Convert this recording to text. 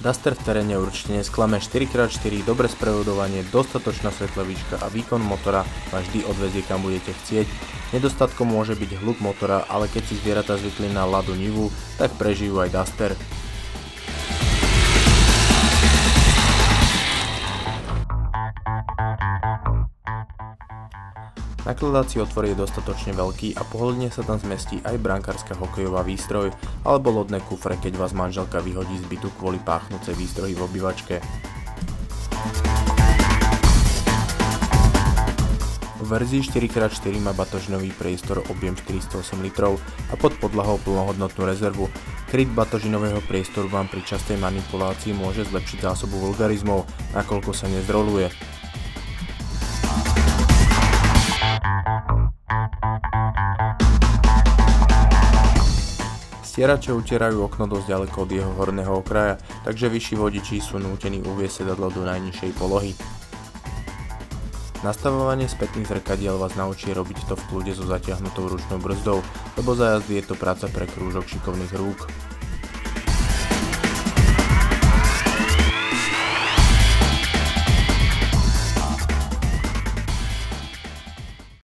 Duster v teréne určite nesklame, 4x4, dobré sprevodovanie, dostatočná svetlá výška a výkon motora vás vždy odvezie kam budete chcieť. Nedostatkom môže byť hluk motora, ale keď si zvieratá zvykli na ľadu Nivu, tak prežijú aj Duster. Nakladací otvor je dostatočne veľký a pohodlne sa tam zmestí aj brankárska hokejová výstroj alebo lodné kufre, keď vás manželka vyhodí z bytu kvôli páchnúcej výstroji v obývačke. V verzii 4x4 má batožinový priestor objem 408 litrov a pod podlahou plnohodnotnú rezervu. Kryt batožinového priestoru vám pri častej manipulácii môže zlepšiť zásobu vulgarizmov, nakoľko sa nezdroluje. Stierače utierajú okno dosť ďaleko od jeho horného okraja, takže vyšší vodiči sú nútení uviesť sedadlo do najnižšej polohy. Nastavovanie spätných zrkadiel vás naučí robiť to v kľude so zatiahnutou ručnou brzdou, lebo za jazdy je to práca pre krúžok šikovných rúk.